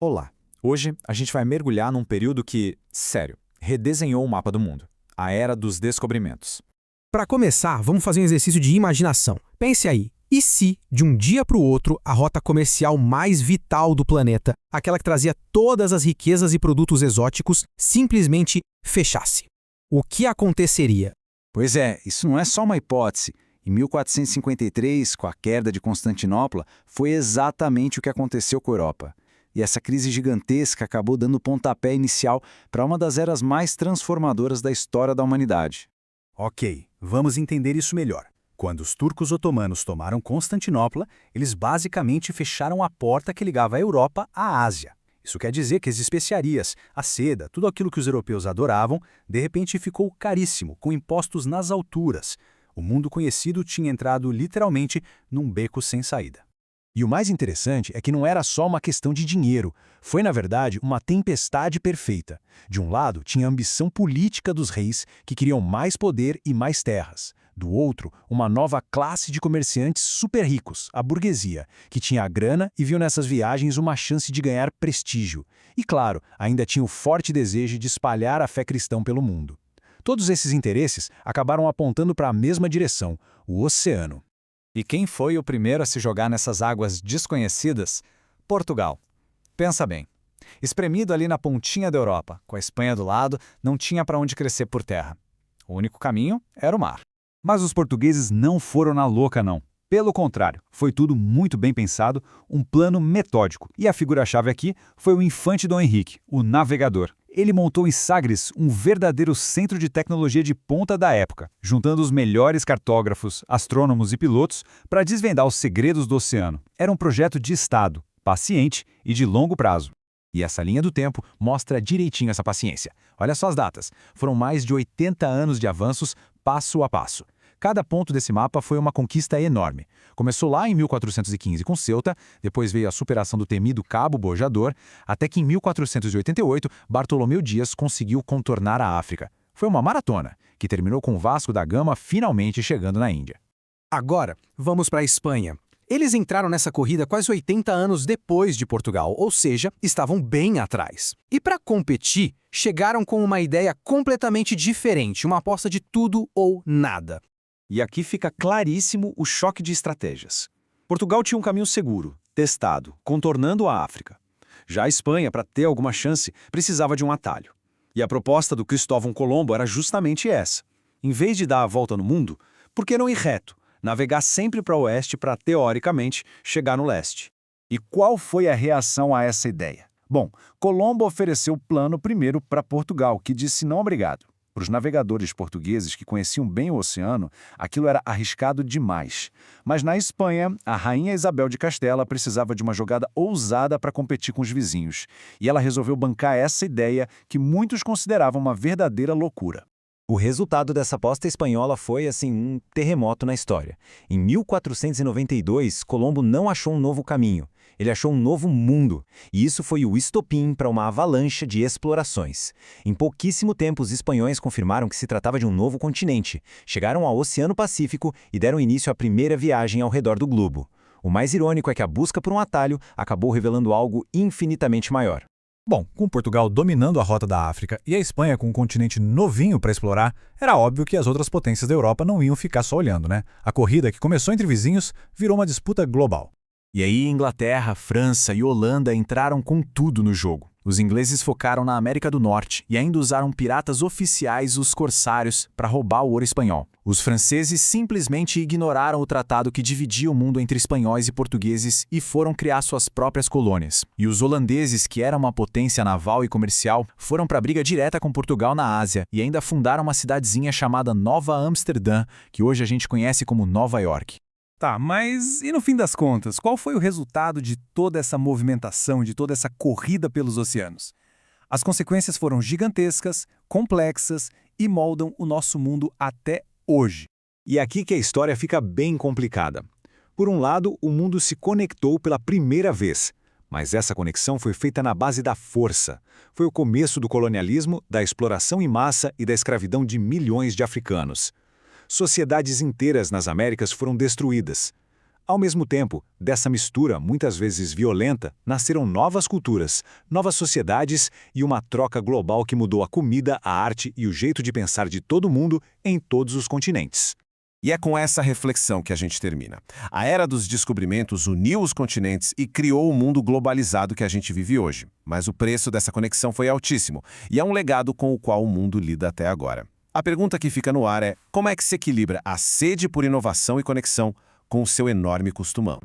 Olá! Hoje a gente vai mergulhar num período que, sério, redesenhou o mapa do mundo. A Era dos Descobrimentos. Para começar, vamos fazer um exercício de imaginação. Pense aí, e se, de um dia para o outro, a rota comercial mais vital do planeta, aquela que trazia todas as riquezas e produtos exóticos, simplesmente fechasse? O que aconteceria? Pois é, isso não é só uma hipótese. Em 1453, com a queda de Constantinopla, foi exatamente o que aconteceu com a Europa. E essa crise gigantesca acabou dando o pontapé inicial para uma das eras mais transformadoras da história da humanidade. Ok, vamos entender isso melhor. Quando os turcos otomanos tomaram Constantinopla, eles basicamente fecharam a porta que ligava a Europa à Ásia. Isso quer dizer que as especiarias, a seda, tudo aquilo que os europeus adoravam, de repente ficou caríssimo, com impostos nas alturas. O mundo conhecido tinha entrado literalmente num beco sem saída. E o mais interessante é que não era só uma questão de dinheiro. Foi, na verdade, uma tempestade perfeita. De um lado, tinha a ambição política dos reis, que queriam mais poder e mais terras. Do outro, uma nova classe de comerciantes super ricos, a burguesia, que tinha a grana e viu nessas viagens uma chance de ganhar prestígio. E, claro, ainda tinha o forte desejo de espalhar a fé cristã pelo mundo. Todos esses interesses acabaram apontando para a mesma direção, o oceano. E quem foi o primeiro a se jogar nessas águas desconhecidas? Portugal. Pensa bem. Espremido ali na pontinha da Europa, com a Espanha do lado, não tinha para onde crescer por terra. O único caminho era o mar. Mas os portugueses não foram na louca, não. Pelo contrário, foi tudo muito bem pensado, um plano metódico. E a figura-chave aqui foi o infante Dom Henrique, o navegador. Ele montou em Sagres um verdadeiro centro de tecnologia de ponta da época, juntando os melhores cartógrafos, astrônomos e pilotos para desvendar os segredos do oceano. Era um projeto de Estado, paciente e de longo prazo. E essa linha do tempo mostra direitinho essa paciência. Olha só as datas. Foram mais de 80 anos de avanços, passo a passo. Cada ponto desse mapa foi uma conquista enorme. Começou lá em 1415 com Ceuta, depois veio a superação do temido Cabo Bojador, até que em 1488 Bartolomeu Dias conseguiu contornar a África. Foi uma maratona, que terminou com Vasco da Gama finalmente chegando na Índia. Agora, vamos para a Espanha. Eles entraram nessa corrida quase 80 anos depois de Portugal, ou seja, estavam bem atrás. E para competir, chegaram com uma ideia completamente diferente, uma aposta de tudo ou nada. E aqui fica claríssimo o choque de estratégias. Portugal tinha um caminho seguro, testado, contornando a África. Já a Espanha, para ter alguma chance, precisava de um atalho. E a proposta do Cristóvão Colombo era justamente essa. Em vez de dar a volta no mundo, por que não ir reto? Navegar sempre para o oeste para, teoricamente, chegar no leste. E qual foi a reação a essa ideia? Bom, Colombo ofereceu o plano primeiro para Portugal, que disse não obrigado. Para os navegadores portugueses que conheciam bem o oceano, aquilo era arriscado demais. Mas na Espanha, a rainha Isabel de Castela precisava de uma jogada ousada para competir com os vizinhos. E ela resolveu bancar essa ideia que muitos consideravam uma verdadeira loucura. O resultado dessa aposta espanhola foi, assim, um terremoto na história. Em 1492, Colombo não achou um novo caminho. Ele achou um novo mundo. E isso foi o estopim para uma avalanche de explorações. Em pouquíssimo tempo, os espanhóis confirmaram que se tratava de um novo continente. Chegaram ao Oceano Pacífico e deram início à primeira viagem ao redor do globo. O mais irônico é que a busca por um atalho acabou revelando algo infinitamente maior. Bom, com Portugal dominando a rota da África e a Espanha com um continente novinho para explorar, era óbvio que as outras potências da Europa não iam ficar só olhando, né? A corrida, que começou entre vizinhos, virou uma disputa global. E aí Inglaterra, França e Holanda entraram com tudo no jogo. Os ingleses focaram na América do Norte e ainda usaram piratas oficiais, os corsários, para roubar o ouro espanhol. Os franceses simplesmente ignoraram o tratado que dividia o mundo entre espanhóis e portugueses e foram criar suas próprias colônias. E os holandeses, que eram uma potência naval e comercial, foram para a briga direta com Portugal na Ásia e ainda fundaram uma cidadezinha chamada Nova Amsterdã, que hoje a gente conhece como Nova York. Tá, mas e no fim das contas, qual foi o resultado de toda essa movimentação, de toda essa corrida pelos oceanos? As consequências foram gigantescas, complexas e moldam o nosso mundo até hoje. E aqui que a história fica bem complicada. Por um lado, o mundo se conectou pela primeira vez, mas essa conexão foi feita na base da força. Foi o começo do colonialismo, da exploração em massa e da escravidão de milhões de africanos. Sociedades inteiras nas Américas foram destruídas. Ao mesmo tempo, dessa mistura, muitas vezes violenta, nasceram novas culturas, novas sociedades e uma troca global que mudou a comida, a arte e o jeito de pensar de todo mundo em todos os continentes. E é com essa reflexão que a gente termina. A era dos descobrimentos uniu os continentes e criou o mundo globalizado que a gente vive hoje. Mas o preço dessa conexão foi altíssimo, e é um legado com o qual o mundo lida até agora. A pergunta que fica no ar é: como é que se equilibra a sede por inovação e conexão com o seu enorme custo humano?